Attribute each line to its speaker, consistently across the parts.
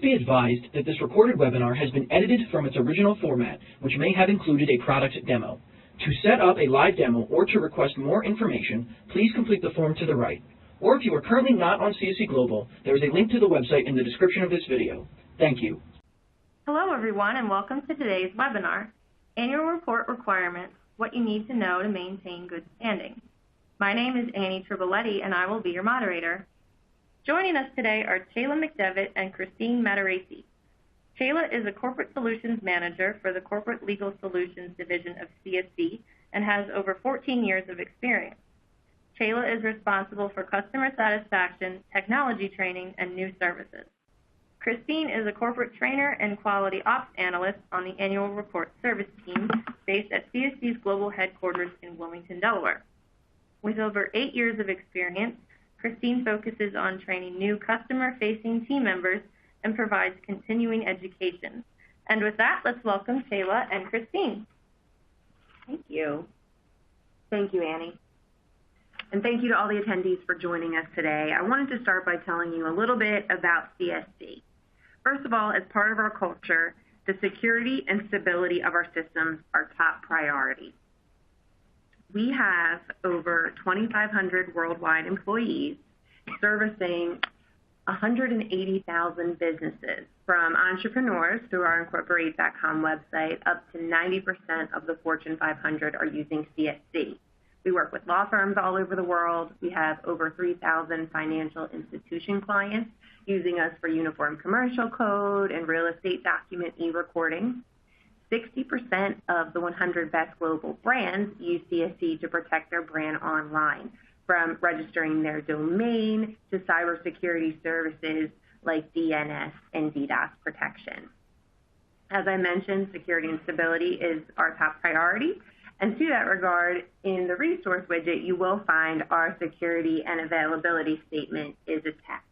Speaker 1: be advised that this recorded webinar has been edited from its original format, which may have included a product demo. To set up a live demo or to request more information, please complete the form to the right. Or if you are currently not on CSE Global, there is a link to the website in the description of this video. Thank you.
Speaker 2: Hello everyone and welcome to today's webinar, Annual Report Requirements, What You Need to Know to Maintain Good Standing. My name is Annie Triboletti and I will be your moderator. Joining us today are Chayla McDevitt and Christine Matarese. Chayla is a Corporate Solutions Manager for the Corporate Legal Solutions Division of CSE and has over 14 years of experience. Chayla is responsible for customer satisfaction, technology training, and new services. Christine is a corporate trainer and quality ops analyst on the Annual Report Service Team based at CSE's global headquarters in Wilmington, Delaware. With over 8 years of experience, Christine focuses on training new customer-facing team members and provides continuing education. And with that, let's welcome Chayla and Christine.
Speaker 3: Thank you. Thank you, Annie. And thank you to all the attendees for joining us today. I wanted to start by telling you a little bit about CSE. First of all, as part of our culture, the security and stability of our systems are top priority. We have over 2,500 worldwide employees servicing 180,000 businesses, from entrepreneurs through our Incorporate.com website up to 90% of the Fortune 500 are using CSE. We work with law firms all over the world. We have over 3,000 financial institution clients using us for uniform commercial code and real estate document e-recording. 60% of the 100 best global brands use CSE to protect their brand online, from registering their domain to cybersecurity services like DNS and DDoS protection. As I mentioned, security and stability is our top priority. And to that regard, in the resource widget, you will find our security and availability statement is attached.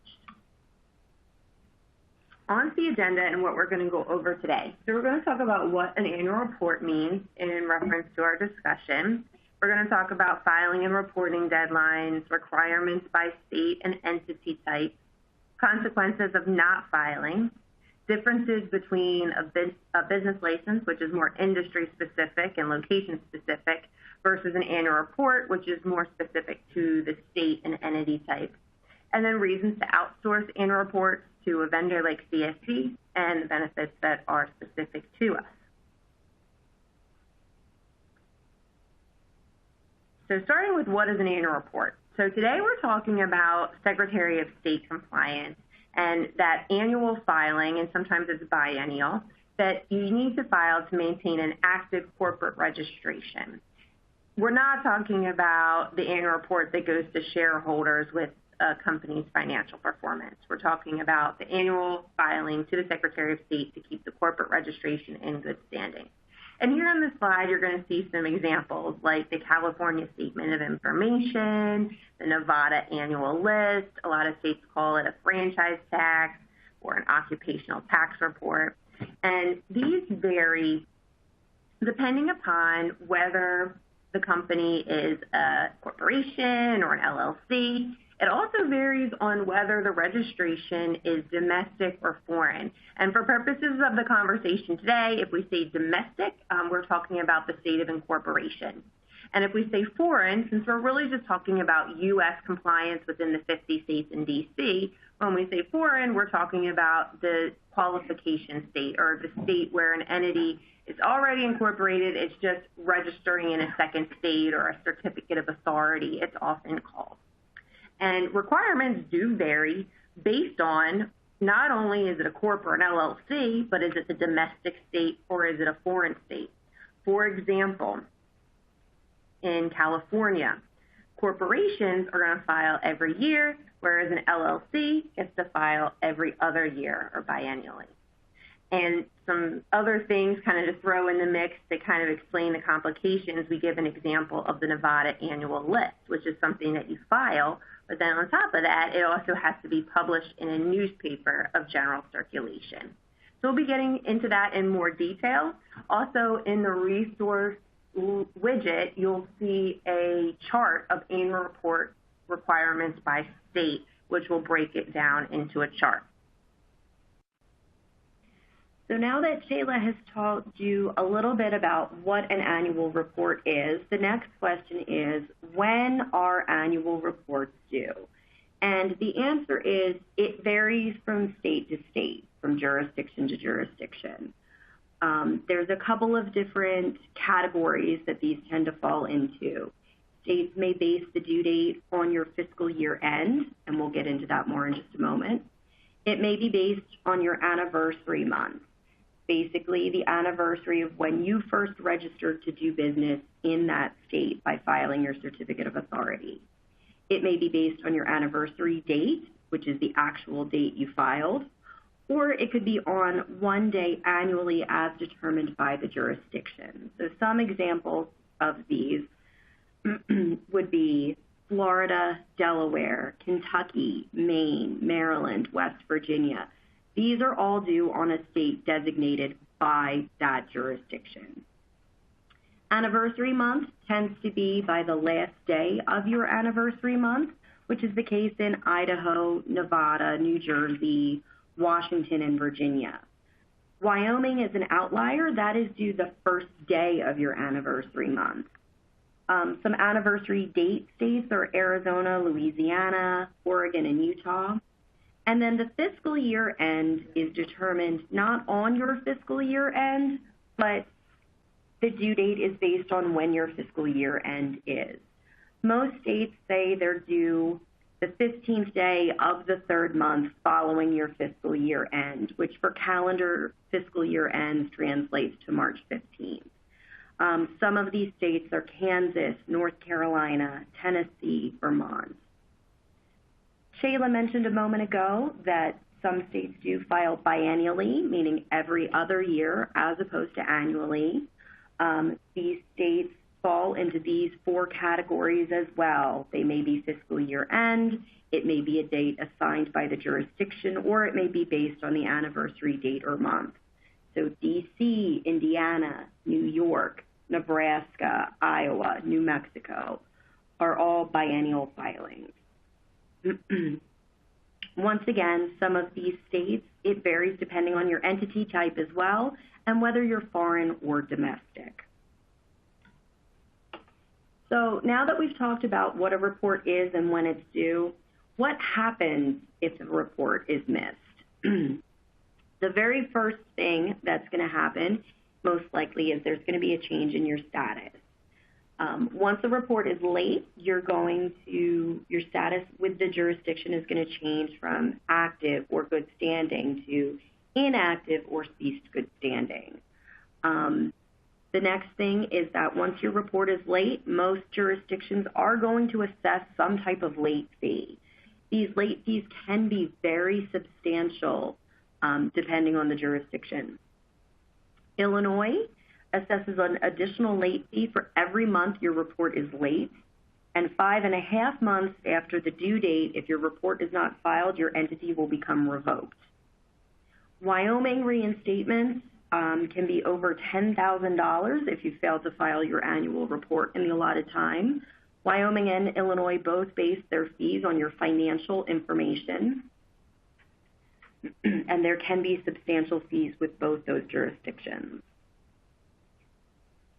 Speaker 3: On the agenda and what we're going to go over today. So we're going to talk about what an annual report means in reference to our discussion. We're going to talk about filing and reporting deadlines, requirements by state and entity type, consequences of not filing, differences between a business license, which is more industry specific and location specific, versus an annual report, which is more specific to the state and entity type. And then reasons to outsource annual reports to a vendor like CSE and the benefits that are specific to us. So starting with what is an annual report. So today we're talking about Secretary of State compliance and that annual filing, and sometimes it's biennial, that you need to file to maintain an active corporate registration. We're not talking about the annual report that goes to shareholders with a company's financial performance. We're talking about the annual filing to the Secretary of State to keep the corporate registration in good standing. And here on this slide, you're going to see some examples like the California Statement of Information, the Nevada Annual List. A lot of states call it a franchise tax or an occupational tax report. And these vary depending upon whether the company is a corporation or an LLC. It also varies on whether the registration is domestic or foreign. And for purposes of the conversation today, if we say domestic, we're talking about the state of incorporation. And if we say foreign, since we're really just talking about U.S. compliance within the 50 states in D.C., when we say foreign, we're talking about the qualification state, or the state where an entity is already incorporated, it's just registering in a second state, or a certificate of authority, it's often called. And requirements do vary based on not only is it a corp or an LLC, but is it the domestic state or is it a foreign state? For example, in California, corporations are going to file every year, whereas an LLC gets to file every other year or biennially. And some other things kind of to throw in the mix to kind of explain the complications, we give an example of the Nevada Annual List, which is something that you file, but then on top of that, it also has to be published in a newspaper of general circulation. So we'll be getting into that in more detail. Also in the resource widget, you'll see a chart of annual report requirements by state, which will break it down into a chart. So now that Shayla has told you a little bit about what an annual report is, the next question is, when are annual reports due? And the answer is, it varies from state to state, from jurisdiction to jurisdiction. There's a couple of different categories that these tend to fall into. States may base the due date on your fiscal year end, and we'll get into that more in just a moment. It may be based on your anniversary month, basically the anniversary of when you first registered to do business in that state by filing your certificate of authority. It may be based on your anniversary date, which is the actual date you filed, or it could be on one day annually as determined by the jurisdiction. So some examples of these would be Florida, Delaware, Kentucky, Maine, Maryland, West Virginia. These are all due on a state designated by that jurisdiction. Anniversary month tends to be by the last day of your anniversary month, which is the case in Idaho, Nevada, New Jersey, Washington, and Virginia. Wyoming is an outlier. That is due the first day of your anniversary month. Some anniversary date states are Arizona, Louisiana, Oregon, and Utah. And then the fiscal year end is determined not on your fiscal year end, but the due date is based on when your fiscal year end is. Most states say they're due the 15th day of the third month following your fiscal year end, which for calendar fiscal year ends translates to March 15th. Some of these states are Kansas, North Carolina, Tennessee, Vermont. Shayla mentioned a moment ago that some states do file biannually, meaning every other year as opposed to annually. These states fall into these four categories as well. They may be fiscal year end, it may be a date assigned by the jurisdiction, or it may be based on the anniversary date or month. So DC, Indiana, New York, Nebraska, Iowa, New Mexico are all biennial filings. Once again, some of these states, it varies depending on your entity type as well and whether you're foreign or domestic. So now that we've talked about what a report is and when it's due, what happens if a report is missed? The very first thing that's going to happen, most likely, is there's going to be a change in your status. Once a report is late, your status with the jurisdiction is going to change from active or good standing to inactive or ceased good standing. The next thing is that once your report is late, most jurisdictions are going to assess some type of late fee. These late fees can be very substantial depending on the jurisdiction. Illinois assesses an additional late fee for every month your report is late, and 5.5 months after the due date, if your report is not filed, your entity will become revoked. Wyoming reinstatements can be over $10,000 if you fail to file your annual report in the allotted time. Wyoming and Illinois both base their fees on your financial information, and there can be substantial fees with both those jurisdictions.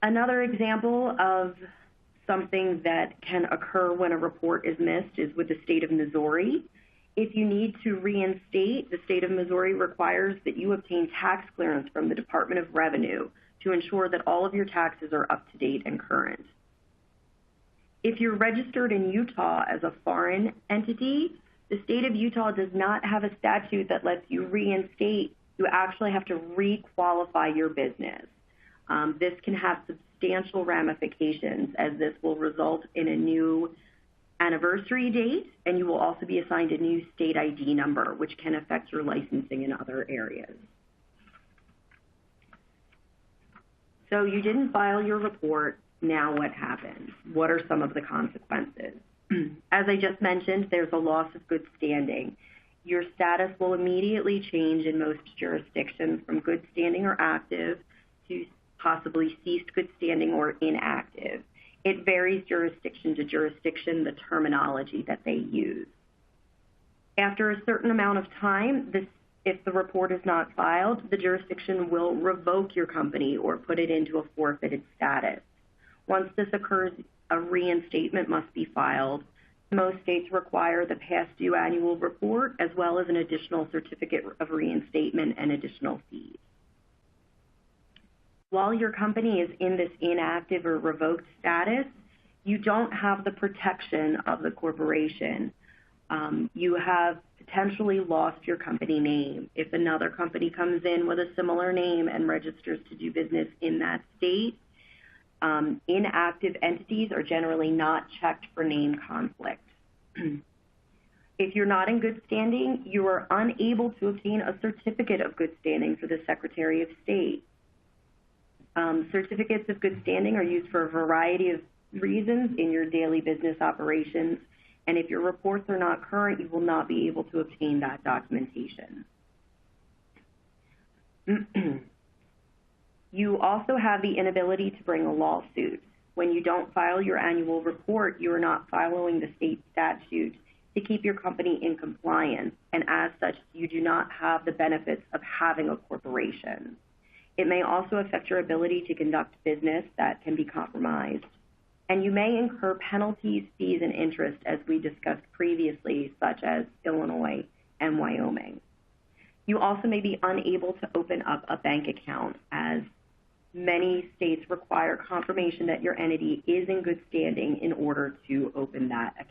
Speaker 3: Another example of something that can occur when a report is missed is with the state of Missouri. If you need to reinstate, the state of Missouri requires that you obtain tax clearance from the Department of Revenue to ensure that all of your taxes are up to date and current. If you're registered in Utah as a foreign entity, the state of Utah does not have a statute that lets you reinstate. You actually have to re-qualify your business. This can have substantial ramifications, as this will result in a new anniversary date, and you will also be assigned a new state ID number, which can affect your licensing in other areas. So you didn't file your report. Now what happens? What are some of the consequences? As I just mentioned, there's a loss of good standing. Your status will immediately change in most jurisdictions from good standing or active to possibly ceased good standing or inactive. It varies jurisdiction to jurisdiction, the terminology that they use. After a certain amount of time,
Speaker 4: If the report is not filed, the jurisdiction will revoke your company or put it into a forfeited status. Once this occurs, a reinstatement must be filed. Most states require the past due annual report as well as an additional certificate of reinstatement and additional fees. While your company is in this inactive or revoked status, you don't have the protection of the corporation. You have potentially lost your company name. If another company comes in with a similar name and registers to do business in that state, inactive entities are generally not checked for name conflict. If you're not in good standing, you are unable to obtain a certificate of good standing for the Secretary of State. Certificates of good standing are used for a variety of reasons in your daily business operations, and if your reports are not current, you will not be able to obtain that documentation. You also have the inability to bring a lawsuit. When you don't file your annual report, you are not following the state statute to keep your company in compliance, and as such, you do not have the benefits of having a corporation. It may also affect your ability to conduct business that can be compromised. And you may incur penalties, fees, and interest, as we discussed previously, such as Illinois and Wyoming. You also may be unable to open up a bank account, as many states require confirmation that your entity is in good standing in order to open that account.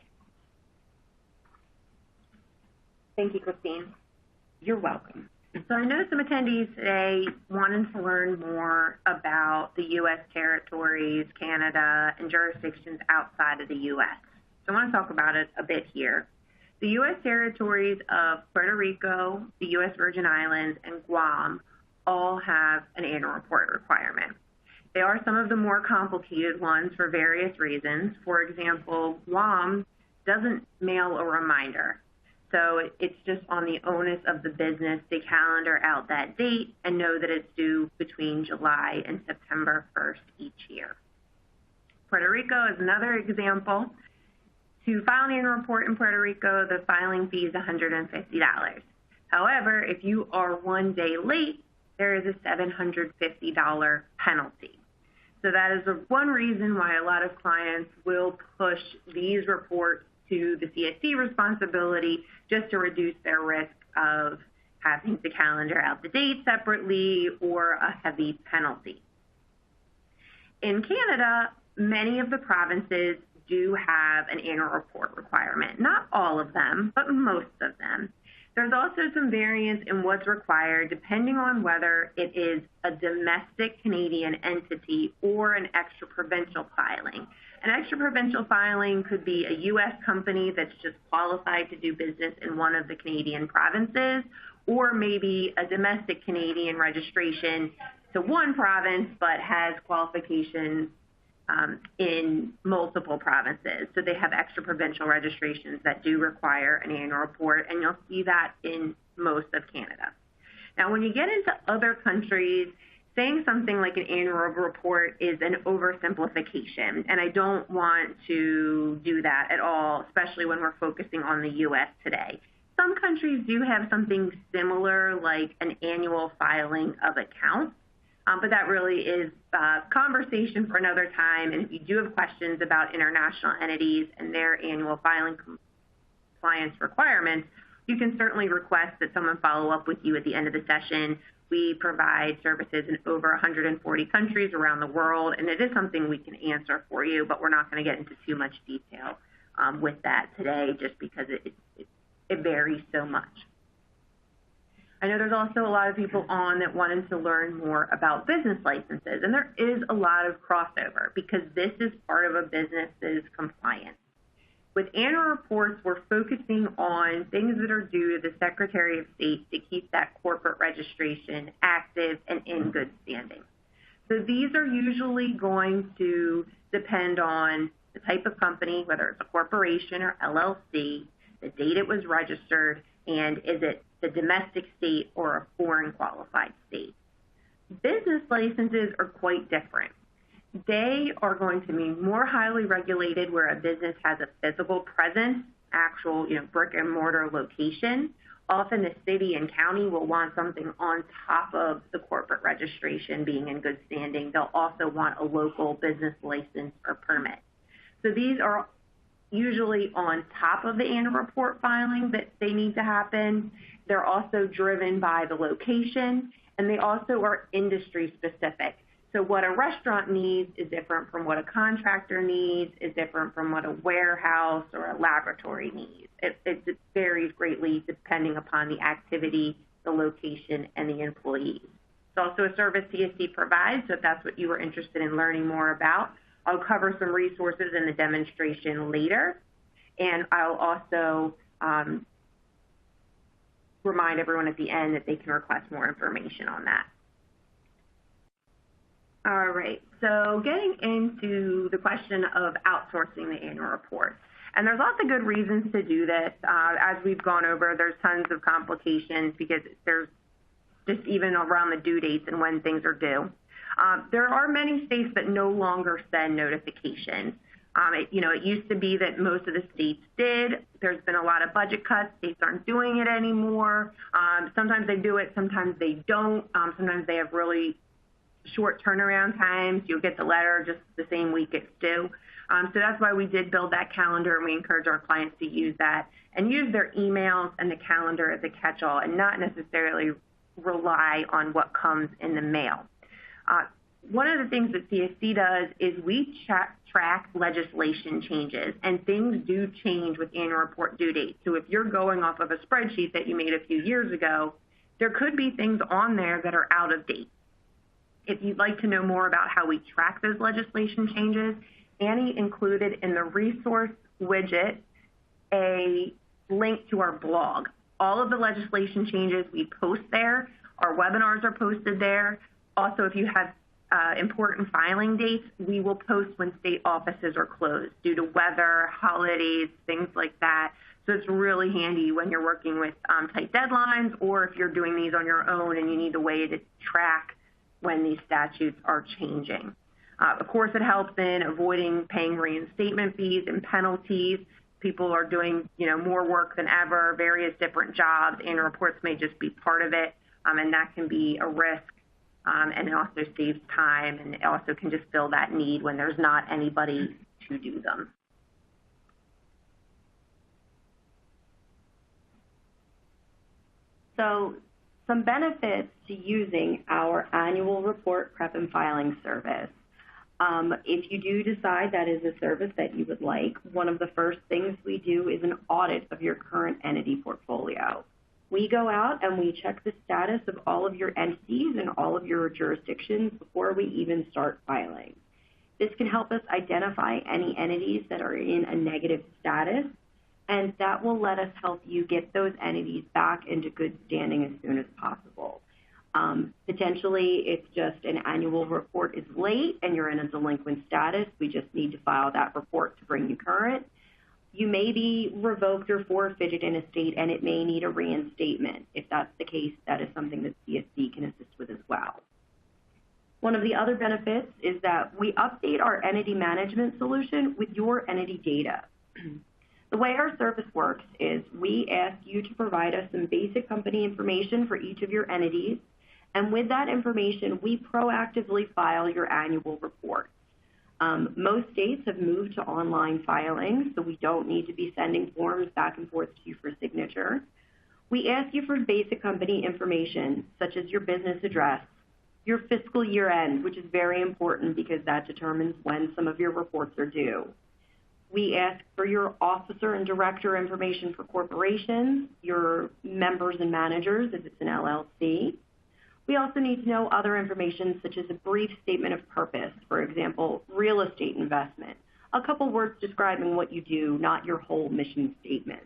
Speaker 3: Thank you, Christine.
Speaker 4: You're welcome.
Speaker 3: So I know some attendees today wanted to learn more about the U.S. territories, Canada, and jurisdictions outside of the U.S. So I want to talk about it a bit here. The U.S. territories of Puerto Rico, the U.S. Virgin Islands, and Guam all have an annual report requirement. They are some of the more complicated ones for various reasons. For example, Guam doesn't mail a reminder. So it's just on the onus of the business to calendar out that date and know that it's due between July and September 1st each year. Puerto Rico is another example. To file an annual report in Puerto Rico, the filing fee is $150. However, if you are 1 day late, there is a $750 penalty. So that is one reason why a lot of clients will push these reports to the CSC responsibility just to reduce their risk of having to calendar out the date separately or a heavy penalty. In Canada, many of the provinces do have an annual report requirement. Not all of them, but most of them. There's also some variance in what's required depending on whether it is a domestic Canadian entity or an extra-provincial filing. An extra-provincial filing could be a U.S. company that's just qualified to do business in one of the Canadian provinces, or maybe a domestic Canadian registration to one province but has qualifications in multiple provinces. So they have extra-provincial registrations that do require an annual report, and you'll see that in most of Canada. Now, when you get into other countries, saying something like an annual report is an oversimplification, and I don't want to do that at all, especially when we're focusing on the U.S. today. Some countries do have something similar, like an annual filing of accounts, but that really is a conversation for another time, and if you do have questions about international entities and their annual filing compliance requirements, you can certainly request that someone follow up with you at the end of the session. We provide services in over 140 countries around the world, and it is something we can answer for you, but we're not going to get into too much detail with that today just because it varies so much. I know there's also a lot of people on that wanted to learn more about business licenses, and there is a lot of crossover because this is part of a business's compliance. With annual reports, we're focusing on things that are due to the Secretary of State to keep that corporate registration active and in good standing. So these are usually going to depend on the type of company, whether it's a corporation or LLC, the date it was registered, and is it the domestic state or a foreign qualified state. Business licenses are quite different. They are going to be more highly regulated where a business has a physical presence actual, brick and mortar location. Often the city and county will want something on top of the corporate registration being in good standing. They'll also want a local business license or permit. So these are usually on top of the annual report filing that they need to happen. They're also driven by the location, and they also are industry specific. So what a restaurant needs is different from what a contractor needs, is different from what a warehouse or a laboratory needs. It varies greatly depending upon the activity, the location, and the employees. It's also a service CSC provides, so if that's what you were interested in learning more about, I'll cover some resources in the demonstration later, and I'll also remind everyone at the end that they can request more information on that. All right, so getting into the question of outsourcing the annual report. And there's lots of good reasons to do this. As we've gone over, there's tons of complications because there's just even around the due dates and when things are due. There are many states that no longer send notifications. It used to be that most of the states did. There's been a lot of budget cuts. States aren't doing it anymore. Sometimes they do it, sometimes they don't. Sometimes they have really short turnaround times. You'll get the letter just the same week it's due. So that's why we did build that calendar, and we encourage our clients to use that and use their emails and the calendar as a catch-all and not necessarily rely on what comes in the mail. One of the things that CSC does is we track legislation changes, and things do change with annual report due dates. So if you're going off of a spreadsheet that you made a few years ago, there could be things on there that are out of date. If you'd like to know more about how we track those legislation changes, Annie included in the resource widget a link to our blog. All of the legislation changes we post there. Our webinars are posted there. Also, if you have important filing dates, we will post when state offices are closed due to weather, holidays, things like that. So it's really handy when you're working with tight deadlines, or if you're doing these on your own and you need a way to track when these statutes are changing. Of course, it helps in avoiding paying reinstatement fees and penalties. People are doing, more work than ever, various different jobs. Annual reports may just be part of it, and that can be a risk. And it also saves time, and it also can just fill that need when there's not anybody to do them.
Speaker 4: So some benefits to using our annual report prep and filing service. If you do decide that is a service that you would like, one of the first things we do is an audit of your current entity portfolio. We go out and we check the status of all of your entities and all of your jurisdictions before we even start filing. This can help us identify any entities that are in a negative status, and that will let us help you get those entities back into good standing as soon as possible. Potentially, it's just an annual report is late and you're in a delinquent status. We just need to file that report to bring you current. You may be revoked or forfeited in a state, and it may need a reinstatement. If that's the case, that is something that CSC can assist with as well. One of the other benefits is that we update our entity management solution with your entity data. The way our service works is we ask you to provide us some basic company information for each of your entities, and with that information, we proactively file your annual report. Most states have moved to online filing, so we don't need to be sending forms back and forth to you for signature. We ask you for basic company information, such as your business address, your fiscal year end, which is very important because that determines when some of your reports are due. We ask for your officer and director information for corporations, your members and managers if it's an LLC. We also need to know other information such as a brief statement of purpose, for example, real estate investment. A couple words describing what you do, not your whole mission statement.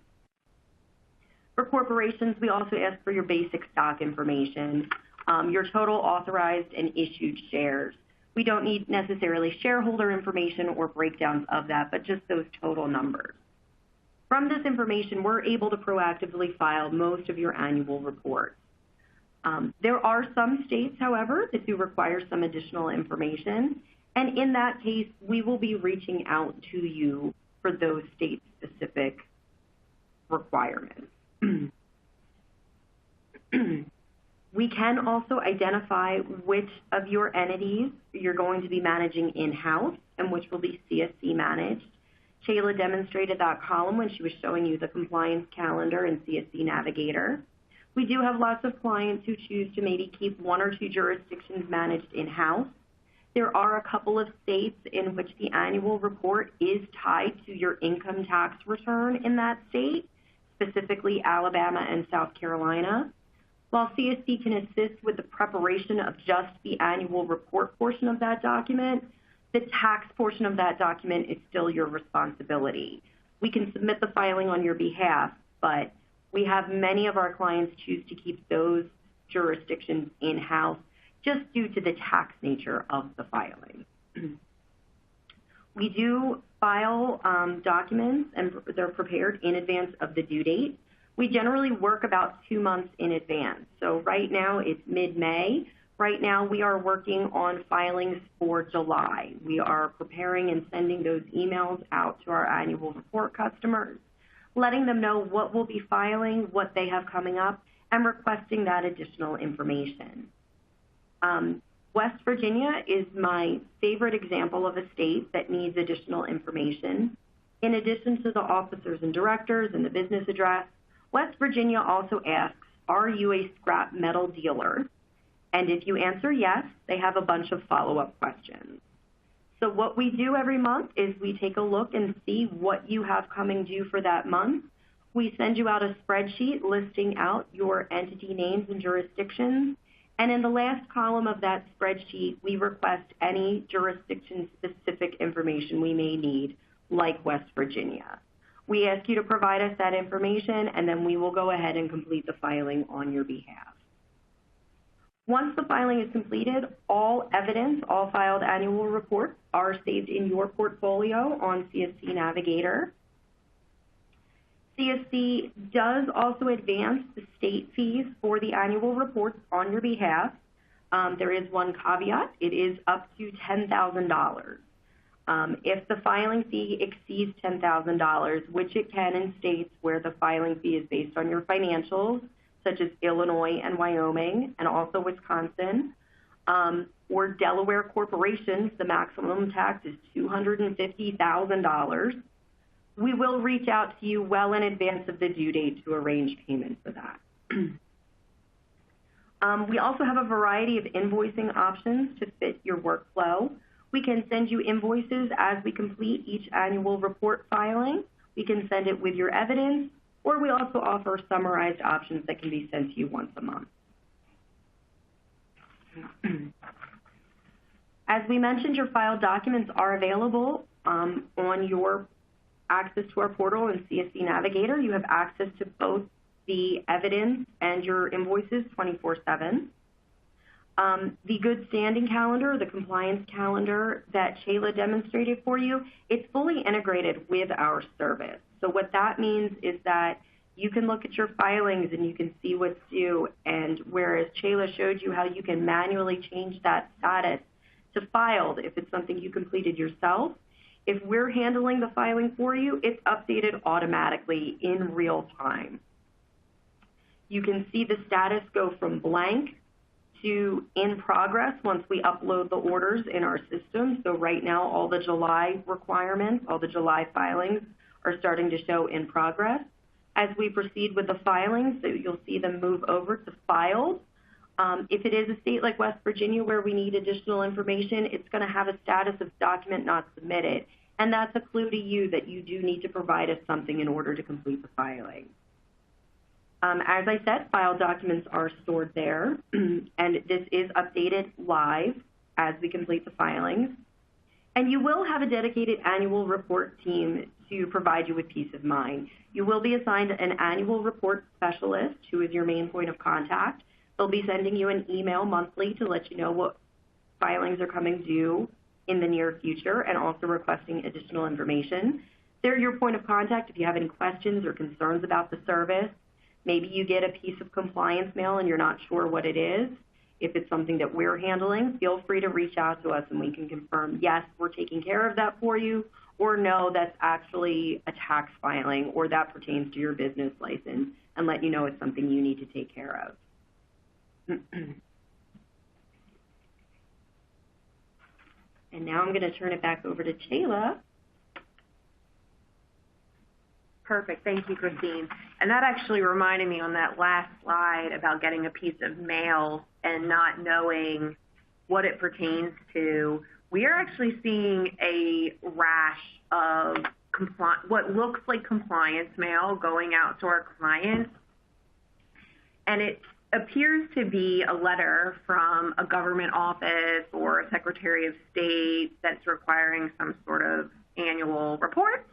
Speaker 4: For corporations, we also ask for your basic stock information, your total authorized and issued shares. We don't need necessarily shareholder information or breakdowns of that, but just those total numbers. From this information, we're able to proactively file most of your annual reports. There are some states, however, that do require some additional information, and in that case, we will be reaching out to you for those state-specific requirements. We can also identify which of your entities you're going to be managing in-house and which will be CSC managed. Shayla demonstrated that column when she was showing you the compliance calendar and CSC Navigator. We do have lots of clients who choose to maybe keep one or two jurisdictions managed in-house. There are a couple of states in which the annual report is tied to your income tax return in that state, specifically Alabama and South Carolina. While CSC can assist with the preparation of just the annual report portion of that document, the tax portion of that document is still your responsibility. We can submit the filing on your behalf, but we have many of our clients choose to keep those jurisdictions in-house just due to the tax nature of the filing. We do file documents, and they're prepared in advance of the due date. We generally work about 2 months in advance. So right now it's mid-May. Right now we are working on filings for July. We are preparing and sending those emails out to our annual report customers, letting them know what we'll be filing, what they have coming up, and requesting that additional information. West Virginia is my favorite example of a state that needs additional information. In addition to the officers and directors and the business address, West Virginia also asks, are you a scrap metal dealer? And if you answer yes, they have a bunch of follow-up questions. So what we do every month is we take a look and see what you have coming due for that month. We send you out a spreadsheet listing out your entity names and jurisdictions. And in the last column of that spreadsheet, we request any jurisdiction-specific information we may need, like West Virginia. We ask you to provide us that information, and then we will go ahead and complete the filing on your behalf. Once the filing is completed, all evidence, all filed annual reports are saved in your portfolio on CSC Navigator. CSC does also advance the state fees for the annual reports on your behalf. There is one caveat. It is up to $10,000. If the filing fee exceeds $10,000, which it can in states where the filing fee is based on your financials, such as Illinois and Wyoming, and also Wisconsin, or Delaware corporations, the maximum tax is $250,000. We will reach out to you well in advance of the due date to arrange payment for that. We also have a variety of invoicing options to fit your workflow. We can send you invoices as we complete each annual report filing. We can send it with your evidence, or we also offer summarized options that can be sent to you once a month. As we mentioned, your filed documents are available on your access to our portal and CSC Navigator. You have access to both the evidence and your invoices 24/7. The good standing calendar, the compliance calendar that Shayla demonstrated for you, it's fully integrated with our service. So what that means is that you can look at your filings and you can see what's due, and whereas Shayla showed you how you can manually change that status to filed if it's something you completed yourself, if we're handling the filing for you, it's updated automatically in real time. You can see the status go from blank to in progress once we upload the orders in our system. So right now, all the July requirements, all the July filings are starting to show in progress. As we proceed with the filings, so you'll see them move over to filed. If it is a state like West Virginia where we need additional information, it's going to have a status of document not submitted. And that's a clue to you that you do need to provide us something in order to complete the filing. As I said, filed documents are stored there, and this is updated live as we complete the filings. And you will have a dedicated annual report team to provide you with peace of mind. You will be assigned an annual report specialist who is your main point of contact. They'll be sending you an email monthly to let you know what filings are coming due in the near future and also requesting additional information. They're your point of contact if you have any questions or concerns about the service. Maybe you get a piece of compliance mail and you're not sure what it is. If it's something that we're handling, feel free to reach out to us and we can confirm, yes, we're taking care of that for you, or no, that's actually a tax filing or that pertains to your business license, and let you know it's something you need to take care of. And now I'm going to turn it back over to Chayla.
Speaker 3: Perfect. Thank you, Christine. And that actually reminded me on that last slide about getting a piece of mail and not knowing what it pertains to. We are actually seeing a rash of what looks like compliance mail going out to our clients. And it appears to be a letter from a government office or a Secretary of State that's requiring some sort of annual report.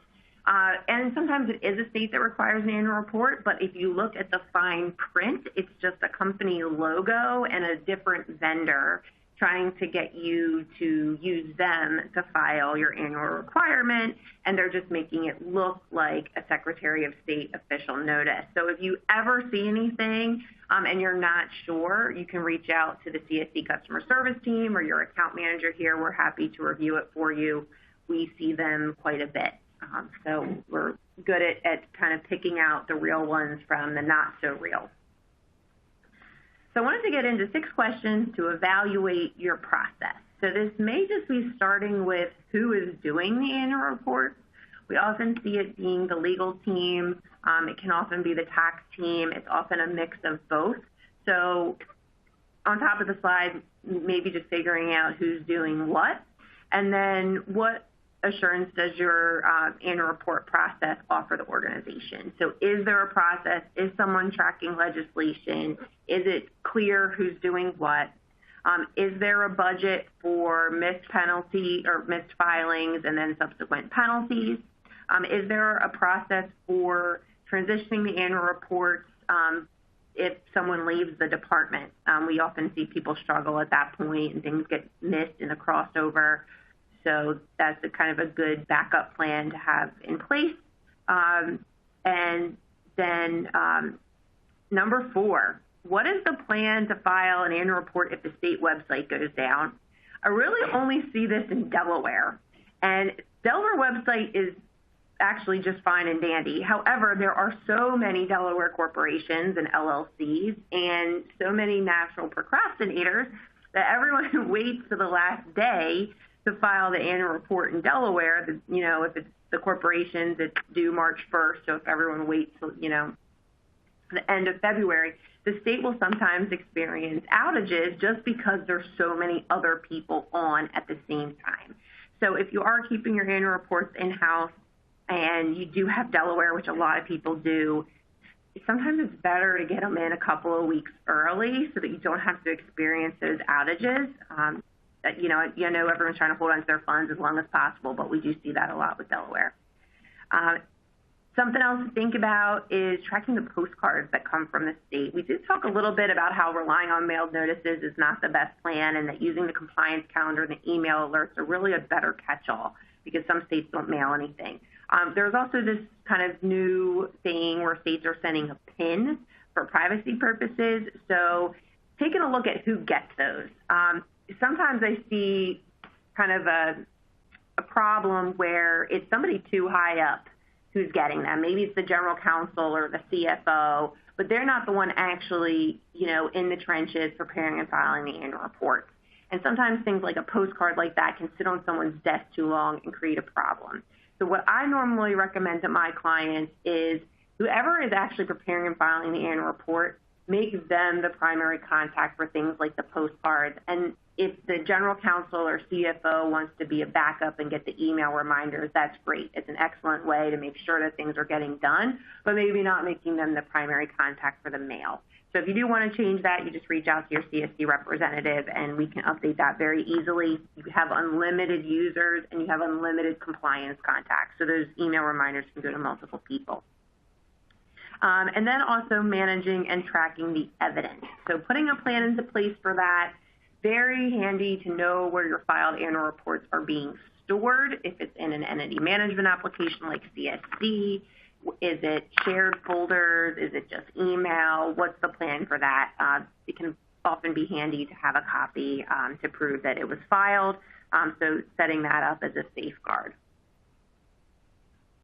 Speaker 3: And sometimes it is a state that requires an annual report, but if you look at the fine print, it's just a company logo and a different vendor trying to get you to use them to file your annual requirement, and they're just making it look like a Secretary of State official notice. So if you ever see anything and you're not sure, you can reach out to the CSC customer service team or your account manager here. We're happy to review it for you. We see them quite a bit. So we're good at kind of picking out the real ones from the not so real. So I wanted to get into 6 questions to evaluate your process. So this may just be starting with who is doing the annual report. We often see it being the legal team. It can often be the tax team. It's often a mix of both. So on top of the slide, maybe just figuring out who's doing what, and then what assurance does your annual report process offer the organization? So is there a process? Is someone tracking legislation? Is it clear who's doing what? Is there a budget for missed penalty or missed filings and then subsequent penalties? Is there a process for transitioning the annual reports if someone leaves the department? We often see people struggle at that point and things get missed in a crossover. So that's a kind of a good backup plan to have in place. And then number 4, what is the plan to file an annual report if the state website goes down? I really only see this in Delaware. And Delaware website is actually just fine and dandy. However, there are so many Delaware corporations and LLCs and so many national procrastinators that everyone waits to the last day to file the annual report in Delaware. If it's the corporations, it's due March 1st. So if everyone waits till, the end of February, the state will sometimes experience outages just because there's so many other people on at the same time. So if you are keeping your annual reports in-house and you do have Delaware, which a lot of people do, sometimes it's better to get them in a couple of weeks early so that you don't have to experience those outages. Everyone's trying to hold on to their funds as long as possible, but we do see that a lot with Delaware. Something else to think about is tracking the postcards that come from the state. We did talk a little bit about how relying on mailed notices is not the best plan, and that using the compliance calendar and the email alerts are really a better catch-all because some states don't mail anything. There's also this kind of new thing where states are sending a PIN for privacy purposes. So taking a look at who gets those. Sometimes I see kind of a problem where it's somebody too high up who's getting them. Maybe it's the general counsel or the CFO, but they're not the one actually, in the trenches preparing and filing the annual reports. And sometimes things like a postcard like that can sit on someone's desk too long and create a problem. So what I normally recommend to my clients is whoever is actually preparing and filing the annual report, make them the primary contact for things like the postcards. And if the general counsel or CFO wants to be a backup and get the email reminders, that's great. It's an excellent way to make sure that things are getting done, but maybe not making them the primary contact for the mail. So if you do want to change that, you just reach out to your CSC representative and we can update that very easily. You have unlimited users and you have unlimited compliance contacts. So those email reminders can go to multiple people. And then also managing and tracking the evidence. So putting a plan into place for that, very handy to know where your filed annual reports are being stored. If it's in an entity management application like CSC, is it shared folders? Is it just email? What's the plan for that? It can often be handy to have a copy to prove that it was filed. So setting that up as a safeguard.